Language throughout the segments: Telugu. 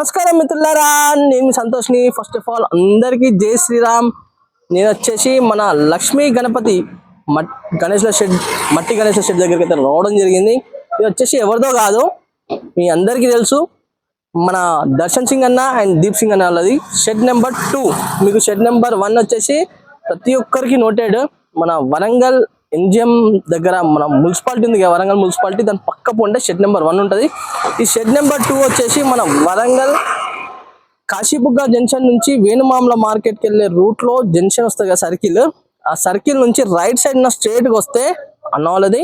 నమస్కారం మిత్రులారా, నేను మీ సంతోష్ని. ఫస్ట్ ఆఫ్ ఆల్ అందరికీ జై శ్రీరామ్. నేను వచ్చేసి మన లక్ష్మీ గణపతి మట్టి గణేష్ల షెడ్ దగ్గరికి అయితే రావడం జరిగింది. ఇది వచ్చేసి ఎవరిదో కాదు, మీ అందరికీ తెలుసు, మన దర్శన్ సింగ్ అన్న అండ్ దీప్ సింగ్ అన్న వాళ్ళది షెడ్ నెంబర్ 2. మీకు షెడ్ నెంబర్ 1 వచ్చేసి ప్రతి ఒక్కరికి నోటెడ్. మన వరంగల్ ఎన్జిఎం దగ్గర మన మున్సిపాలిటీ ఉంది కదా, వరంగల్ మున్సిపాలిటీ, దాని పక్క పోంటే షెడ్ నెంబర్ 1 ఉంటుంది. ఈ షెడ్ నెంబర్ 2 వచ్చేసి మన వరంగల్ కాశీబుగ్గ జంక్షన్ నుంచి వేణుమామల మార్కెట్కి వెళ్ళే రూట్లో జంక్షన్ వస్తుంది కదా, సర్కిల్. ఆ సర్కిల్ నుంచి రైట్ సైడ్ స్ట్రేట్గా వస్తే అన్న వాళ్ళది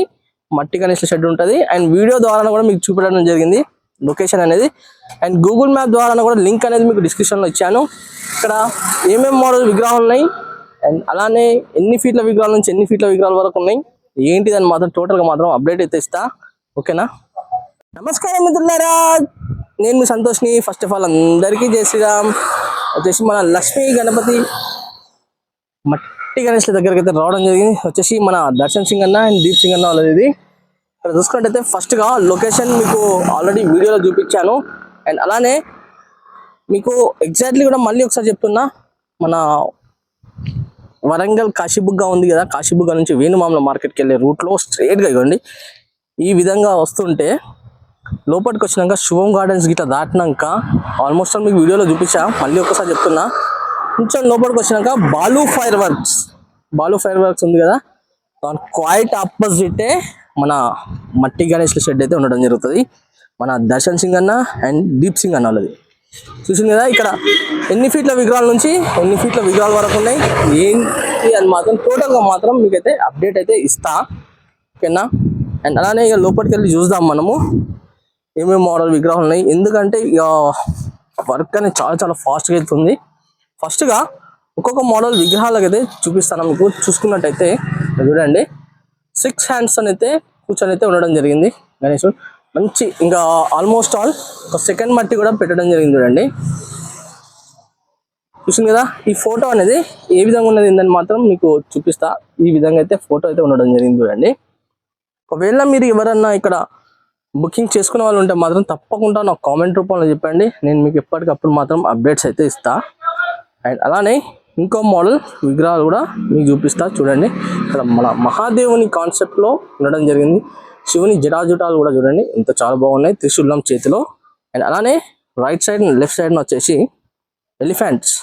మట్టి గణేష్ల షెడ్ ఉంటుంది. అండ్ వీడియో ద్వారా కూడా మీకు చూపించడం జరిగింది లొకేషన్ అనేది. అండ్ గూగుల్ మ్యాప్ ద్వారా కూడా లింక్ అనేది మీకు డిస్క్రిప్షన్లో ఇచ్చాను. ఇక్కడ ఏమేమి మోడల్ విగ్రహాలు ఉన్నాయి అండ్ అలానే ఎన్ని ఫీట్ల విగ్రహాల నుంచి ఎన్ని ఫీట్ల విగ్రహాల వరకు ఉన్నాయి ఏంటిదని మాత్రం టోటల్గా మాత్రం అప్డేట్ అయితే ఇస్తా. ఓకేనా? నమస్కారం మిత్రులారా, నేను మీ సంతోష్ని. ఫస్ట్ ఆఫ్ ఆల్ అందరికీ జై శ్రీరామ్. వచ్చేసి మన లక్ష్మీ గణపతి మట్టి గణేష్ల దగ్గరికి అయితే రావడం జరిగింది. వచ్చేసి మన దర్శన్ సింగ్ అన్న అండ్ దీప్ సింగ్ అన్న వాళ్ళది ఇది. ఇక్కడ చూసుకున్నట్టయితే ఫస్ట్గా లొకేషన్ మీకు ఆల్రెడీ వీడియోలో చూపించాను. అండ్ అలానే మీకు ఎగ్జాక్ట్లీ కూడా మళ్ళీ ఒకసారి చెప్తున్నా, మన వరంగల్ కాశీబుగ్గ ఉంది కదా, కాశీబుగ్గ నుంచి వేణుమామల మార్కెట్కి వెళ్ళే రూట్లో స్ట్రైట్గా ఇవ్వండి. ఈ విధంగా వస్తుంటే లోపలికి వచ్చినాక శుభం గార్డెన్స్ గిట్లా దాటినాక ఆల్మోస్ట్ మీకు వీడియోలో చూపించా, మళ్ళీ ఒకసారి చెప్తున్నా, కొంచెం లోపలికి వచ్చినాక బాలు ఫైర్ వర్క్స్ ఉంది కదా, దాని క్వైట్ ఆపోజిటే మన మట్టి గణేష్ల షెడ్ అయితే ఉండడం జరుగుతుంది. మన దర్శన్ సింగ్ అన్న అండ్ దీప్ సింగ్ అన్న వాళ్ళది. చూసింది కదా, ఇక్కడ ఎన్ని ఫీట్ల విగ్రహాల నుంచి ఎన్ని ఫీట్ల విగ్రహాల వరకు ఉన్నాయి ఏంటి అని మాత్రం టోటల్గా మాత్రం మీకైతే అప్డేట్ అయితే ఇస్తా. ఓకేనా? అండ్ అలానే ఇక లోపలికి వెళ్ళి చూద్దాం మనము ఏమేమి మోడల్ విగ్రహాలు ఉన్నాయి. ఎందుకంటే ఇక వర్క్ అనేది చాలా చాలా ఫాస్ట్గా అవుతుంది. ఫస్ట్గా ఒక్కొక్క మోడల్ విగ్రహాలకైతే చూపిస్తాను మీకు. చూసుకున్నట్టయితే చూడండి, 6 హ్యాండ్స్ అయితే కూర్చొని అయితే ఉండడం జరిగింది గణేశుడు. మంచి ఇంకా ఆల్మోస్ట్ ఆల్ ఒక సెకండ్ మట్టి కూడా పెట్టడం జరిగింది. చూడండి, చూసింది కదా. ఈ ఫోటో అనేది ఏ విధంగా ఉన్నది ఏందని మాత్రం మీకు చూపిస్తా. ఈ విధంగా అయితే ఫోటో అయితే ఉండడం జరిగింది. చూడండి, ఒకవేళ మీరు ఎవరన్నా ఇక్కడ బుకింగ్ చేసుకునే వాళ్ళు ఉంటే మాత్రం తప్పకుండా నాకు కామెంట్ రూపంలో చెప్పండి. నేను మీకు ఎప్పటికప్పుడు మాత్రం అప్డేట్స్ అయితే ఇస్తా. అండ్ అలానే ఇంకో మోడల్ విగ్రహాలు కూడా మీకు చూపిస్తా. చూడండి, ఇక్కడ మన మహాదేవుని కాన్సెప్ట్లో ఉండడం జరిగింది. శివుని జటాజుటాలు కూడా చూడండి ఎంత చాలా బాగున్నాయి, త్రిశూలం చేతిలో. అండ్ అలానే రైట్ సైడ్ లెఫ్ట్ సైడ్ వచ్చేసి ఎలిఫెంట్స్.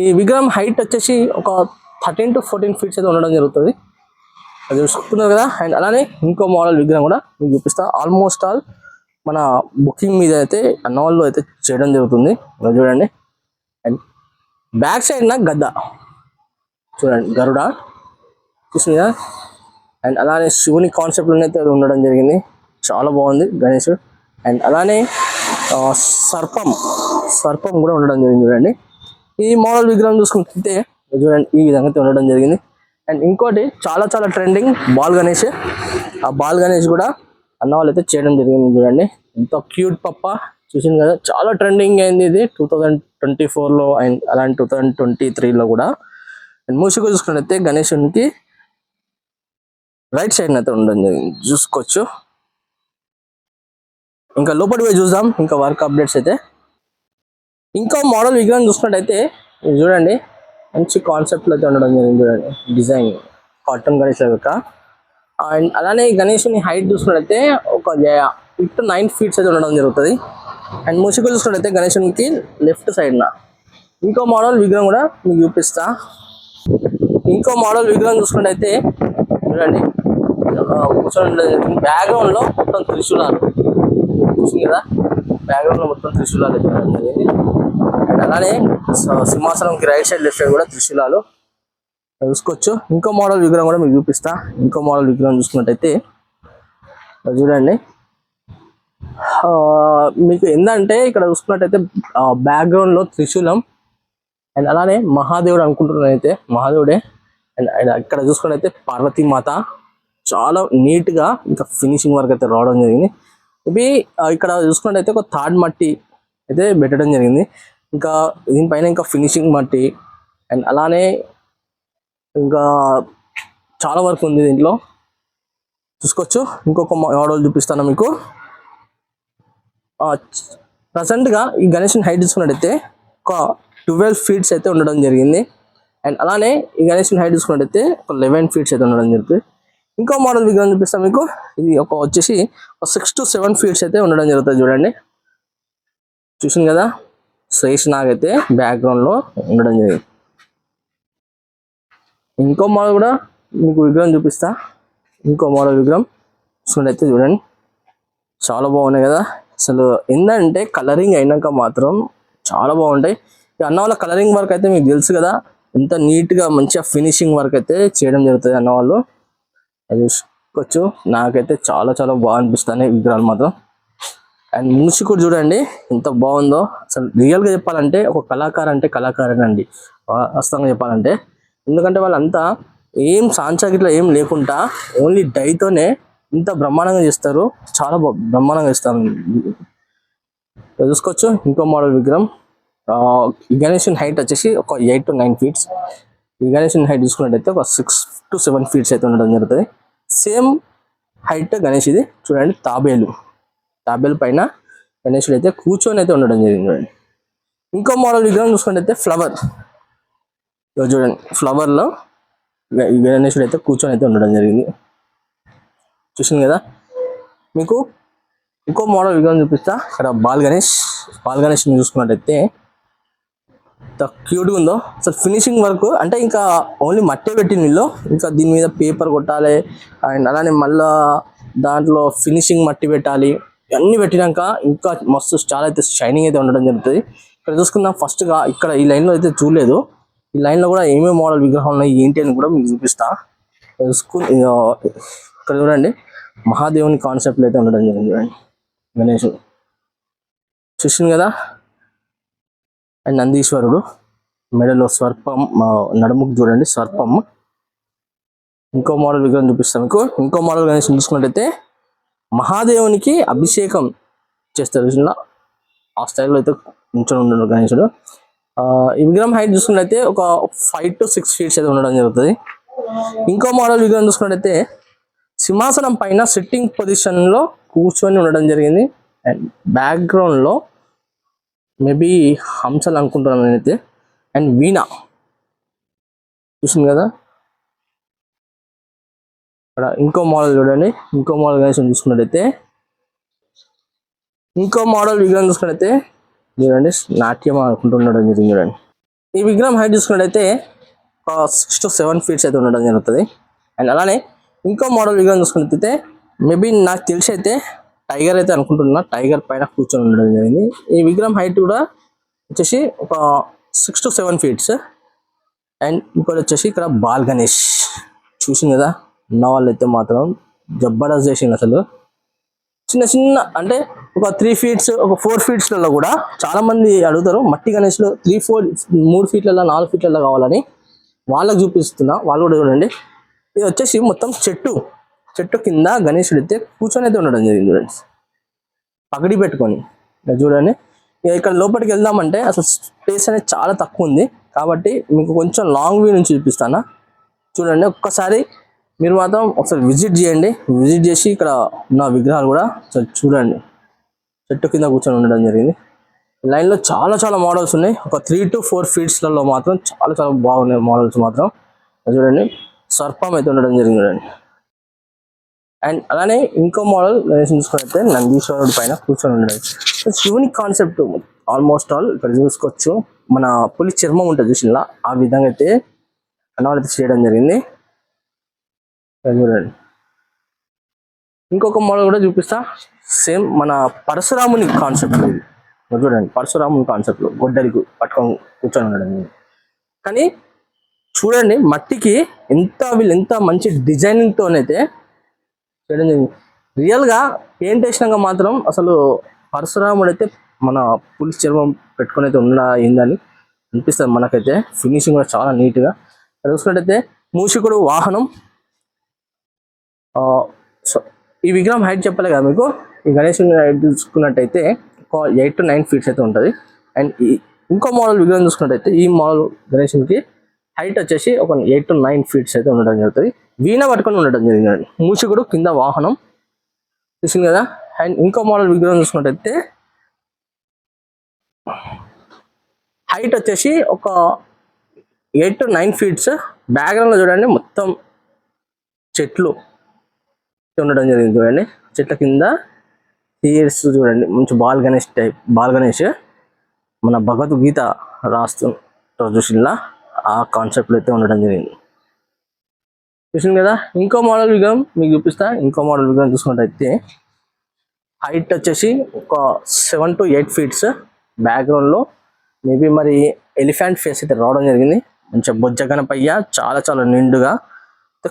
ఈ విగ్రహం హైట్ వచ్చేసి ఒక 13 to 14 ఫీట్స్ అయితే ఉండడం జరుగుతుంది. అది చూసుకుంటున్నారు కదా. అండ్ అలానే ఇంకో మోడల్ విగ్రహం కూడా మీకు చూపిస్తా. ఆల్మోస్ట్ ఆల్ మన బుకింగ్ మీద అయితే అన్నవాళ్ళు అయితే చేయడం జరుగుతుంది. చూడండి, అండ్ బ్యాక్ సైడ్ గద్ద చూడండి, గరుడ చూసింది కదా. అండ్ అలానే శివుని కాన్సెప్ట్లోనే అయితే ఉండడం జరిగింది, చాలా బాగుంది గణేష్. అండ్ అలానే సర్పం కూడా ఉండడం జరిగింది. చూడండి, ఈ మోడల్ విగ్రహం చూసుకుంటే చూడండి ఈ విధంగా అయితే ఉండడం జరిగింది. అండ్ ఇంకోటి చాలా చాలా ట్రెండింగ్ బాల్ గణేష్. ఆ బాల్ గణేష్ కూడా అన్న వాళ్ళు అయితే చేయడం జరిగింది. చూడండి ఎంత క్యూట్ పప్ప, చూసింది కదా, చాలా ట్రెండింగ్ అయింది ఇది 2024లో అండ్ అలాంటి 2023లో కూడా. అండ్ మూసిగా చూసుకున్నట్లయితే గణేశునికి రైట్ సైడ్ అయితే ఉండడం జరిగింది, చూసుకోవచ్చు. ఇంకా లోపలి పోయి చూద్దాం ఇంకా వర్క్ అప్డేట్స్ అయితే. ఇంకా మోడల్ విగ్రహం చూసుకున్నట్టయితే చూడండి మంచి కాన్సెప్ట్లో అయితే ఉండడం జరిగింది. చూడండి డిజైన్ కాటన్ గణేష్ యొక్క. అండ్ అలానే గణేషుని హైట్ చూసుకున్నట్టయితే ఒక 8 to 9 ఫీట్స్ అయితే ఉండడం జరుగుతుంది. అండ్ మూసికలు చూసుకున్నట్టయితే గణేశునికి లెఫ్ట్ సైడ్న ఇంకో మోడల్ విగ్రహం కూడా మీకు చూపిస్తా. ఇంకో మోడల్ విగ్రహం చూసుకున్నట్టయితే చూడండి బ్యాక్గ్రౌండ్లో మొత్తం త్రిశూలాలు చూసింది కదా, బ్యాక్గ్రౌండ్లో మొత్తం త్రిశూలాలు అయితే ఉండడం జరిగింది. అండ్ అలానే సింహాసనంకి రైట్ సైడ్ లెఫ్ట్ సైడ్ కూడా త్రిశూలాలు చూసుకోవచ్చు. ఇంకో మోడల్ విగ్రహం కూడా మీకు చూపిస్తా. ఇంకో మోడల్ విగ్రహం చూసుకున్నట్టయితే చూడండి, మీకు ఏంటంటే ఇక్కడ చూసుకున్నట్టయితే బ్యాక్గ్రౌండ్లో త్రిశూలం అండ్ అలానే మహాదేవుడు అనుకుంటున్నాను, అయితే మహాదేవుడే. అండ్ ఇక్కడ చూసుకున్నట్టయితే పార్వతీమాత చాలా నీట్గా ఇంకా ఫినిషింగ్ వర్క్ అయితే రావడం జరిగింది. ఇవి ఇక్కడ చూసుకున్నట్టయితే ఒక థర్డ్ మట్టి అయితే పెట్టడం జరిగింది. ఇంకా దీనిపైన ఇంకా ఫినిషింగ్ మట్టి అండ్ అలానే ఇంకా చాలా వర్క్ ఉంది దీంట్లో, చూసుకోవచ్చు. ఇంకొక మోడల్ చూపిస్తాను మీకు. ప్రజెంట్గా ఈ గణేషుని హైట్ చూసుకున్నట్టయితే ఒక 12 ఫీట్స్ అయితే ఉండడం జరిగింది. అండ్ అలానే ఈ గణేషుని హైట్ చూసుకున్నట్టయితే ఒక 11 ఫీట్స్ అయితే ఉండడం జరుగుతుంది. ఇంకో మోడల్ విగ్రహం చూపిస్తాం మీకు. ఇది వచ్చేసి 6 to 7 ఫీట్స్ అయితే ఉండడం జరుగుతుంది. చూడండి, చూసింది కదా, శ్రేష్ నాగ్ అయితే బ్యాక్గ్రౌండ్లో ఉండడం జరిగింది. ఇంకో మోడల్ కూడా మీకు విగ్రహం చూపిస్తా. ఇంకో మోడల్ విగ్రహం చూసుకున్నట్టయితే చూడండి, చాలా బాగున్నాయి కదా. అసలు ఏంటంటే కలరింగ్ అయినాక మాత్రం చాలా బాగుంటాయి. అన్న వాళ్ళ కలరింగ్ వర్క్ అయితే మీకు తెలుసు కదా, ఎంత నీట్గా మంచిగా ఫినిషింగ్ వర్క్ అయితే చేయడం జరుగుతుంది అన్న వాళ్ళు. అది చూసుకోవచ్చు. నాకైతే చాలా చాలా బాగా అనిపిస్తాయి విగ్రహాలు మాత్రం. అండ్ మూసి కూడా చూడండి ఎంత బాగుందో. అసలు రియల్గా చెప్పాలంటే ఒక కళాకారు అంటే కళాకారేనండి వాస్తవంగా చెప్పాలంటే. ఎందుకంటే వాళ్ళంతా ఏం సాంచాగిట్లా ఏం లేకుండా ఓన్లీ డైతోనే ఇంత బ్రహ్మాండంగా చేస్తారు. చాలా బ్రహ్మాండంగా ఇస్తారు. చూసుకోవచ్చు. ఇంకో మోడల్ విగ్రహం. ఈ గణేషన్ హైట్ వచ్చేసి ఒక 8 to 9 ఫీట్స్. ఈ గణేషన్ హైట్ చూసుకున్నట్టయితే ఒక 6 to 7 ఫీట్స్ అయితే ఉండడం జరుగుతుంది. సేమ్ హైట్ గణేష్ ఇది. చూడండి, తాబేలు పైన గణేశుడు అయితే కూర్చొని అయితే ఉండడం జరిగింది. చూడండి, ఇంకో మోడల్ విగ్రహం చూసుకున్నట్టయితే ఫ్లవర్. చూడండి, ఫ్లవర్లో ఈ గణేశుడు అయితే కూర్చొని అయితే ఉండడం జరిగింది. చూసింది కదా. మీకు ఇంకో మోడల్ విగ్రహం చూపిస్తా. ఇక్కడ బాల్ గణేష్ చూసుకున్నట్టయితే ఎంత క్యూట్గా ఉందో. అసలు ఫినిషింగ్ వర్క్ అంటే ఇంకా ఓన్లీ మట్టే పెట్టిన వీళ్ళు, ఇంకా దీని మీద పేపర్ కొట్టాలి అండ్ అలానే మళ్ళా దాంట్లో ఫినిషింగ్ మట్టి పెట్టాలి. ఇవన్నీ పెట్టినాక ఇంకా మస్తు చాలా అయితే షైనింగ్ అయితే ఉండడం జరుగుతుంది. ఇక్కడ చూసుకుందాం. ఫస్ట్గా ఇక్కడ ఈ లైన్లో అయితే చూడలేదు. ఈ లైన్లో కూడా ఏమేమి మోడల్ విగ్రహాలు ఉన్నాయి ఏంటి అని కూడా మీకు చూపిస్తా. ఇక్కడ చూడండి, మహాదేవుని కాన్సెప్ట్ అయితే ఉండడం జరిగింది. చూడండి, గణేశుడు చూసింది కదా. అండ్ నందీశ్వరుడు మెడలో సర్పం, నడుముకు చూడండి సర్పం. ఇంకో మోడల్ విగ్రహం చూపిస్తాం మీకు. ఇంకో మోడల్ గణేశుని చూసుకున్నట్టయితే మహాదేవునికి అభిషేకం చేస్తారు. ఆ స్టైల్లో అయితే నించొని ఉండడు గణేశుడు. ఈ విగ్రహం హైట్ చూసుకున్నట్టయితే ఒక 5 to 6 ఫీట్స్ అయితే ఉండడం జరుగుతుంది. ఇంకో మోడల్ విగ్రహం చూసుకున్నట్టయితే సింహాసనం పైన సిట్టింగ్ పొజిషన్లో కూర్చొని ఉండడం జరిగింది. అండ్ బ్యాక్గ్రౌండ్లో మేబీ హంసలు అనుకుంటున్నాను నేనైతే. అండ్ వీణ చూసింది కదా. ఇక్కడ ఇంకో మోడల్ చూడండి. ఇంకో మోడల్ గణేశం చూసుకున్నట్టయితే విగ్రహం చూసుకున్నట్టయితే చూడండి, నాట్యం అనుకుంటుండడం జరిగింది. చూడండి, ఈ విగ్రహం హైట్ చూసుకున్నట్టయితే 6 to 7 ఫీట్స్ అయితే ఉండడం జరుగుతుంది. అండ్ అలానే ఇంకో మోడల్ విగ్రహం చూసుకున్నట్టయితే మేబీ నాకు తెలిసి అయితే టైగర్ అయితే అనుకుంటున్నా. టైగర్ పైన కూర్చొని ఉండడం జరిగింది. ఈ విగ్రహం హైట్ కూడా వచ్చేసి ఒక 6 to 7 ఫీట్స్. అండ్ ఇంకోటి వచ్చేసి ఇక్కడ బాల్ గణేష్ చూసింది కదా. ఉన్న వాళ్ళు అయితే మాత్రం జబర్దస్త్ చేసింది. అసలు చిన్న అంటే ఒక 3 ఫీట్స్, ఒక 4 ఫీట్స్లలో కూడా చాలా మంది అడుగుతారు మట్టి గణేష్లు 3 ఫీట్లలో 4 ఫీట్లలో కావాలని. వాళ్ళకి చూపిస్తున్నా, వాళ్ళు కూడా చూడండి. ఇది వచ్చేసి మొత్తం చెట్టు కింద గణేశుడు అయితే కూర్చొని అయితే ఉండడం జరిగింది. చూడండి, పగడి పెట్టుకొని చూడండి. ఇక్కడ లోపలికి వెళ్దామంటే అసలు స్పేస్ అనేది చాలా తక్కువ ఉంది. కాబట్టి మీకు కొంచెం లాంగ్ వ్యూ నుంచి చూపిస్తాను. చూడండి, ఒక్కసారి మీరు మాత్రం ఒకసారి విజిట్ చేయండి. విజిట్ చేసి ఇక్కడ ఉన్న విగ్రహాలు కూడా చూడండి. చెట్టు కింద కూర్చొని ఉండడం జరిగింది. లైన్లో చాలా మోడల్స్ ఉన్నాయి. ఒక 3 to 4 ఫీట్స్లలో మాత్రం చాలా బాగున్నాయి మోడల్స్ మాత్రం. చూడండి, సర్పం అయితే ఉండడం జరిగింది. చూడండి, అండ్ అలానే ఇంకో మోడల్ చూసుకున్నట్లయితే నందీశ్వరుడు పైన కూర్చొని ఉండడం. శివుని కాన్సెప్ట్ ఆల్మోస్ట్ ఆల్ ఇక్కడ చూసుకోవచ్చు. మన పులి చర్మం ఉంటుంది చూసినా, ఆ విధంగా అయితే అన్నవాళ్ళైతే చేయడం జరిగింది. చూడండి, ఇంకొక మోడల్ కూడా చూపిస్తా. సేమ్ మన పరశురాముని కాన్సెప్ట్ ఇది. చూడండి, పరశురాముని కాన్సెప్ట్ గొడ్డలికి పట్టుకొని కూర్చొని ఉండడం. కానీ చూడండి, మట్టికి వీళ్ళు ఎంత మంచి డిజైనింగ్తోనైతే చేయడం జరిగింది. రియల్గా పెయింట్ వేసినాక మాత్రం అసలు పరశురాముడు అయితే మన పులి చర్మం పెట్టుకొని అయితే ఏందని అనిపిస్తుంది మనకైతే. ఫినిషింగ్ కూడా చాలా నీట్గా చూసుకున్నట్టయితే మూషికుడు వాహనం. సో ఈ విగ్రహం హైట్ చెప్పలే కదా మీకు. ఈ గణేశుని హైట్ చూసుకున్నట్టయితే ఒక 8 to 9 ఫీట్స్ అయితే ఉంటుంది. అండ్ ఇంకో మోడల్ విగ్రహం చూసుకున్నట్టయితే ఈ మోడల్ గణేశునికి హైట్ వచ్చేసి ఒక 8 to 9 ఫీట్స్ అయితే ఉండడం జరుగుతుంది. వీణ పట్టుకొని ఉండడం జరిగింది. మూషికుడు కింద వాహనం చూసింది కదా. అండ్ ఇంకో మోడల్ విగ్రహం చూసుకున్నట్టయితే హైట్ వచ్చేసి ఒక 8 to 9 ఫీట్స్. బ్యాక్గ్రౌండ్ లో చూడండి మొత్తం చెట్లు ఉండడం జరిగింది. చూడండి చెట్ల కింద టీయర్స్ చూడండి, మంచి ball Ganesh type. Ball Ganesh మన భగవద్గీత రాస్తుంటారు చూసిందా, ఆ కాన్సెప్ట్ అయితే ఉండడం జరిగింది. చూసింది కదా. ఇంకో మోడల్ విగ్రహం మీకు చూపిస్తా. ఇంకో మోడల్ విగ్రహం చూసుకున్నట్టయితే హైట్ వచ్చేసి ఒక 7 to 8 ఫీట్స్. బ్యాక్గ్రౌండ్ లో మేబీ మరి ఎలిఫెంట్ ఫేస్ అయితే రావడం జరిగింది. మంచిగా బొజ్జ గణపయ్య చాలా చాలా నిండుగా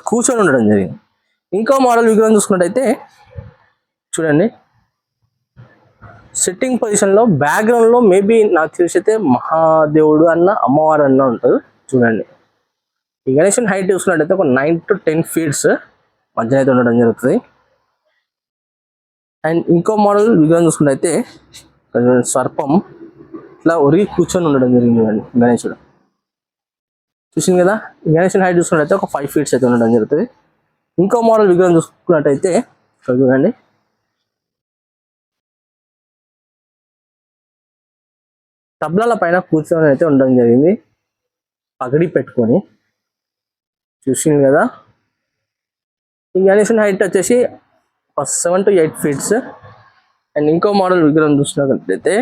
కూర్చొని ఉండడం జరిగింది. ఇంకో మోడల్ విగ్రహం చూసుకున్నట్టయితే చూడండి, సిట్టింగ్ పొజిషన్ లో బ్యాక్గ్రౌండ్ లో మేబీ నాకు తెలిసి అయితే మహాదేవుడు అన్న అమ్మవారు అన్న ఉంటారు. చూడండి ఈ గణేషన్ హైట్ చూసుకున్నట్టయితే ఒక 9 to 10 ఫీట్స్ మధ్య అయితే ఉండడం జరుగుతుంది. అండ్ ఇంకో మోడల్ విగ్రహం చూసుకున్నట్టయితే సర్పం ఇట్లా ఒరిగి కూర్చొని ఉండడం జరిగింది గణేశుడు. చూసింది కదా. గణేషన్ హైట్ చూసుకున్నట్టయితే ఒక 5 ఫీట్స్ అయితే ఉండడం జరుగుతుంది. ఇంకో మోడల్ విగ్రహం చూసుకున్నట్టయితే ఇక్కడ చూడండి, తబ్లాల పైన కూర్చొని అయితే ఉండడం జరిగింది, పగడి పెట్టుకొని. చూసింది కదా. ఈ గణేషన్ హైట్ వచ్చేసి 7 to 8 ఫీట్స్. అండ్ ఇంకో మోడల్ విగ్రహం చూసినట్లయితే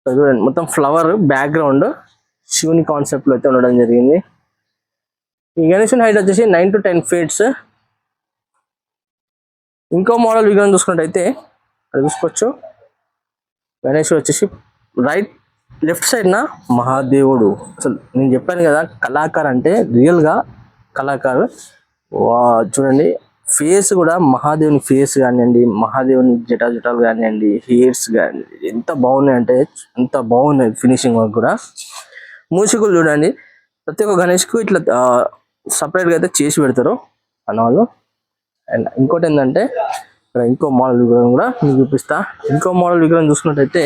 చూడండి, మొత్తం ఫ్లవర్ బ్యాక్గ్రౌండ్ శివుని కాన్సెప్ట్ లో అయితే ఉండడం జరిగింది. ఈ గణేషన్ హైట్ వచ్చేసి 9 to 10 ఫీట్స్. ఇంకో మోడల్ విగ్రహం చూసుకున్నట్టయితే అది చూసుకోవచ్చు, గణేశుడు వచ్చేసి లెఫ్ట్ సైడ్ నా మహాదేవుడు. అసలు నేను చెప్పాను కదా, కళాకారు అంటే రియల్ గా కళాకారు. చూడండి ఫేస్ కూడా, మహాదేవుని ఫేస్ కానివ్వండి, మహాదేవుని జటాలు కానివ్వండి, హెయిర్స్ కానివ్వండి, ఎంత బాగున్నాయి అంటే అంత బాగున్నాయి ఫినిషింగ్ వర్క్ కూడా. మూషికులు చూడండి, ప్రతి ఒక్క గణేష్కు ఇట్లా సపరేట్ గా అయితే చేసి పెడతారు అన్నవాళ్ళు. అండ్ ఇంకోటి ఏంటంటే ఇక్కడ ఇంకో మోడల్ విగ్రహం కూడా మీకు చూపిస్తా. ఇంకో మోడల్ విగ్రహం చూసుకున్నట్టయితే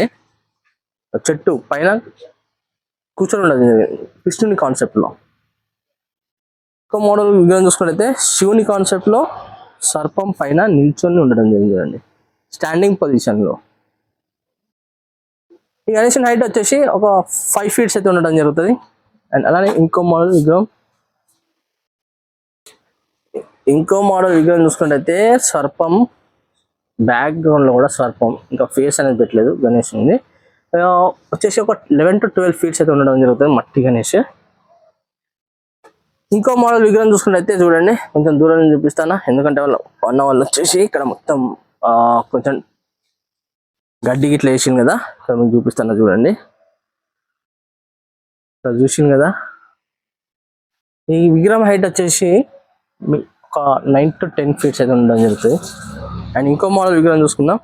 చెట్టు పైన కూర్చొని ఉండదు కృష్ణుని కాన్సెప్ట్ లో. ఇంకో మోడల్ విగ్రహం చూసుకున్నట్టయితే శివుని కాన్సెప్ట్ లో సర్పం పైన నిల్చొని ఉండడం జరిగింది స్టాండింగ్ పొజిషన్ లో. ఈ గణేషన్ హైట్ వచ్చేసి ఒక 5 ఫీట్స్ అయితే ఉండడం జరుగుతుంది. అండ్ అలానే ఇంకో మోడల్ విగ్రహం చూసుకున్నట్టయితే సర్పం బ్యాక్గ్రౌండ్ లో కూడా సర్పం, ఇంకా ఫేస్ అనేది పెట్టలేదు గణేష్ ఉంది. వచ్చేసి ఒక 11 to 12 ఫీట్స్ అయితే ఉండడం జరుగుతుంది మట్టి గణేష్. ఇంకో మోడల్ విగ్రహం చూసుకున్నట్టయితే చూడండి, కొంచెం దూరం నుంచి చూపిస్తానా, ఎందుకంటే వాళ్ళు వచ్చేసి ఇక్కడ మొత్తం కొంచెం గడ్డి గిట్ల వేసింది కదా, ఇక్కడ మీకు చూపిస్తాను చూడండి. ఇక్కడ చూసింది కదా. ఈ విగ్రహం హైట్ వచ్చేసి ఒక 9 to 10 ఫీట్స్ అయితే ఉండడం జరుగుతుంది. అండ్ ఇంకో మోడల్ విగ్రహం చూసుకుందాం.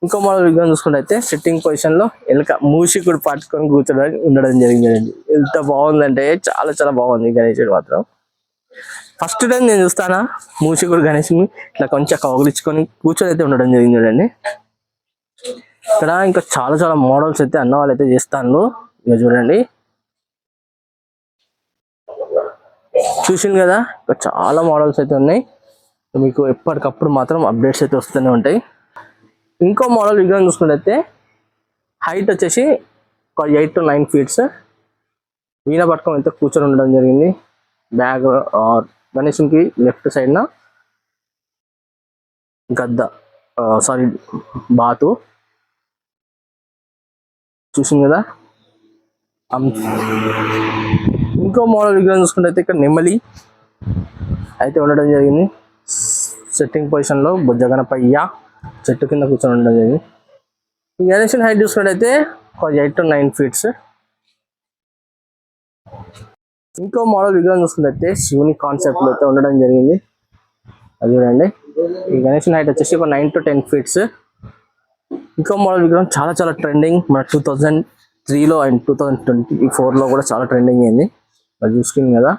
ఇంకో మోడల్ విగ్రహం చూసుకున్నట్టయితే సిట్టింగ్ పొజిషన్ లో ఎలుక మూషికుడు పట్టుకొని కూర్చోడానికి ఉండడం జరిగింది. ఎంత బాగుందంటే చాలా చాలా బాగుంది గణేశుడు మాత్రం. ఫస్ట్ టైం నేను చూస్తానా మూషికుడు గణేశుని ఇట్లా కొంచెం కౌగిలించుకొని కూర్చొని అయితే ఉండడం జరిగింది చూడండి. ఇక్కడ ఇంకా చాలా చాలా మోడల్స్ అయితే అన్న వాళ్ళు అయితే చేస్తాను. ఇక చూడండి, చూసింది కదా, ఇంకా చాలా మోడల్స్ అయితే ఉన్నాయి. మీకు ఎప్పటికప్పుడు మాత్రం అప్డేట్స్ అయితే వస్తూనే ఉంటాయి. ఇంకో మోడల్ విగ్రహం చూసుకున్నట్టయితే హైట్ వచ్చేసి ఒక 8 to 9 ఫీట్స్. వీణ పట్టుకొని అయితే కూర్చొని ఉండడం జరిగింది. బ్యాగ్ గణేశునికి లెఫ్ట్ సైడ్ నా గద్ద బాతు. చూసింది కదా. ఇంకో మోడల్ విగ్రహం చూసుకుంటే ఇక్కడ నెమలి అయితే ఉండడం జరిగింది. సెట్టింగ్ పొజిషన్ లో బొజ్జ గణపయ్య చెట్టు కింద కూర్చొని ఉండడం జరిగింది. ఈ గణేషన్ హైట్ చూసుకున్నట్టయితే ఒక 8 to 9 ఫీట్స్. ఇంకో మోడల్ విగ్రహం చూసుకున్నట్టయితే శివుని కాన్సెప్ట్ లో అయితే ఉండడం జరిగింది. అది చూడండి, ఈ గణేషన్ హైట్ వచ్చేసి ఒక 9 to 10 ఫీట్స్. ఇంకో మోడల్ విగ్రహం చాలా చాలా ట్రెండింగ్, మన 2003లో అండ్ 2024లో కూడా చాలా ట్రెండింగ్ అయింది. అది చూసుకుంది కదా,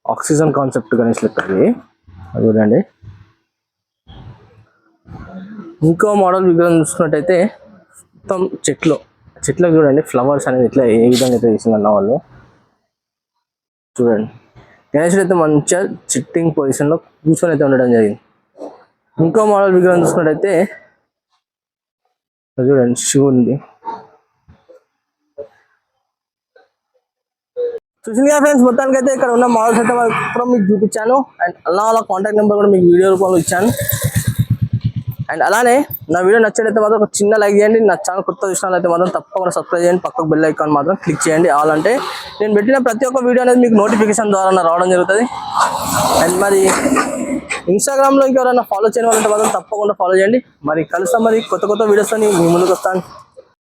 ఆక్సిజన్ కాన్సెప్ట్ గణేష్ లెక్క అది చూడండి. ఇంకో మోడల్ విగ్రహం చూసుకున్నట్టయితే మొత్తం చెట్లకు చూడండి ఫ్లవర్స్ అనేది ఇట్లా ఏ విధంగా అయితే తీసిందన్న వాళ్ళు. చూడండి గణేశుడు అయితే మంచిగా సిట్టింగ్ పొజిషన్ లో కూర్చొని అయితే ఉండడం జరిగింది. ఇంకో మోడల్ విగ్రహం చూసుకున్నట్టయితే చూడండి శివుంది చూసింది కదా ఫ్రెండ్స్, మొత్తానికి అయితే ఇక్కడ ఉన్న మోడల్స్ అయితే కూడా మీకు చూపించాను. అండ్ అలా కాంటాక్ట్ నెంబర్ కూడా మీకు వీడియో రూపంలో ఇచ్చాను. అండ్ అలానే నా వీడియో నచ్చినట్లయితే మాత్రం ఒక చిన్న లైక్ చేయండి. నా ఛానల్ కొత్త చూసినట్లయితే మాత్రం తప్పకుండా సబ్స్క్రైబ్ చేయండి. పక్కకు బెల్ ఐకాన్ మాత్రం క్లిక్ చేయండి. ఆల్ అంటే నేను పెట్టిన ప్రతి ఒక్క వీడియో అనేది మీకు నోటిఫికేషన్ ద్వారా రావడం జరుగుతుంది. అండ్ మరి ఇన్స్టాగ్రామ్లో ఇంకెవరైనా ఫాలో చేయని వాళ్ళంటే మాత్రం తప్పకుండా ఫాలో చేయండి. మరి కలుస్తాం మరి కొత్త వీడియోస్ అని మీ ముందుకు వస్తాను.